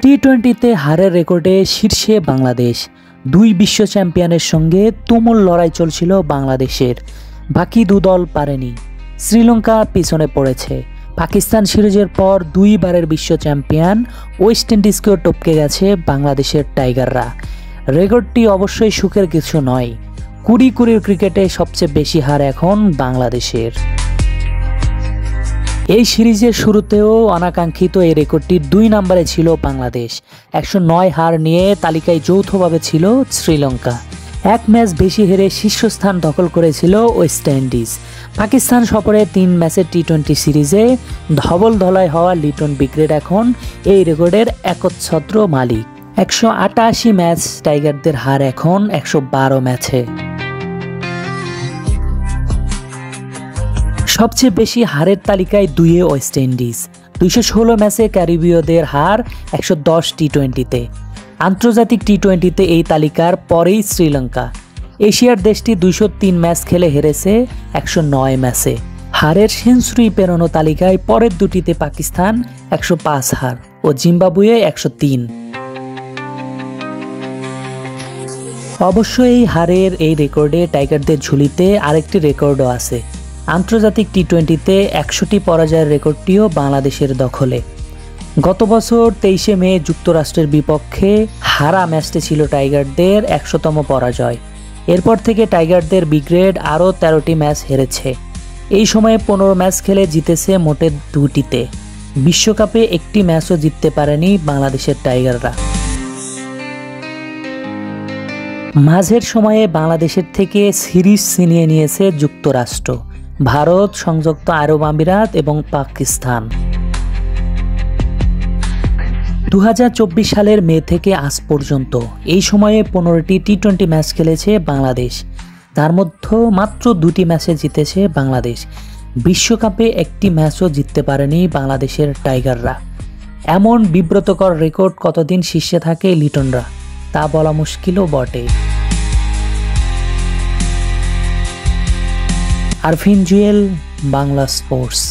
টি-20তে হারের রেকর্ডে শীর্ষে বাংলাদেশ। দুই বিশ্ব চ্যাম্পিয়নের সঙ্গে তুমুল লড়াই চলছিল বাংলাদেশের। বাকি দু দল পারেনি। শ্রীলঙ্কা পিছনে পড়েছে। পাকিস্তান সিরিজের পর দুইবারের বিশ্ব চ্যাম্পিয়ন ওয়েস্ট ইন্ডিজকেও টপকে গেছে বাংলাদেশের টাইগাররা। রেকর্ডটি অবশ্যই সুখের কিছু নয়। কুড়ির ক্রিকেটে সবচেয়ে বেশি হার এখন বাংলাদেশের। এই সিরিজের শুরুতেও অনাকাঙ্ক্ষিত এই রেকর্ডটির 2 নম্বরে ছিল বাংলাদেশ। 109 হার নিয়ে তালিকায় যৌথভাবে ছিল শ্রীলঙ্কা। এক ম্যাচ বেশি হেরে শীর্ষস্থান দখল করেছিল ওয়েস্ট ইন্ডিজ। পাকিস্তান সফরে 3 ম্যাচের টি-20 সিরিজে ধবল ধলাই হওয়া লিটন ব্রিগেড এখন এই রেকর্ডের একচ্ছত্র মালিক। 188 ম্যাচ টাইগারদের হার এখন 112 ম্যাচে। সবচেয়ে বেশি হারের তালিকায় 2 ওয়েস্ট ইন্ডিজ। 216 ম্যাচে ক্যারিবীয়দের হার 110 টি-20তে। আন্তর্জাতিক টি-20তে এই তালিকার পরেই শ্রীলঙ্কা। এশিয়ার দেশটি 203 ম্যাচ খেলে হেরেছে 109 ম্যাচে। হারের সেঞ্চুরি পেরোনো তালিকায় পরের দুটিতে পাকিস্তান 105 হার ও জিম্বাবুয়ে 103। অবশ্য এই হারের এই রেকর্ডে টাইগারদের ঝুলিতে আরেকটি রেকর্ডও আছে। আন্তর্জাতিক টি-20তে 100টি পরাজয়ের রেকর্ডটিও বাংলাদেশের দখলে। গত বছর 23শে মে যুক্তরাষ্ট্রের বিপক্ষে হারা ম্যাচটি ছিল টাইগারদের 100তম পরাজয়। এরপর থেকে টাইগারদের ব্রিগেড আরও 13টি ম্যাচ হেরেছে। এই সময়ে 15 ম্যাচ খেলে জিতেছে মোটে 2টিতে। বিশ্বকাপে একটি ম্যাচও জিততে পারেনি বাংলাদেশের টাইগাররা। মাঝের সময়ে বাংলাদেশের থেকে সিরিজ ছিনিয়ে নিয়েছে যুক্তরাষ্ট্র, ভারত, সংযুক্ত আরব আমিরাত এবং পাকিস্তান। 2024 সালের মে থেকে আজ পর্যন্ত এই সময়ে 15টি টি-20 ম্যাচ খেলেছে বাংলাদেশ। তার মধ্যে মাত্র 2টি ম্যাচে জিতেছে বাংলাদেশ। বিশ্বকাপে একটি ম্যাচও জিততে পারেনি বাংলাদেশের টাইগাররা। এমন বিব্রতকর রেকর্ড কতদিন শীর্ষে থাকে লিটনরা তা বলা মুশকিলও বটে। আরফিন জুয়েল, বাংলা স্পোর্টস।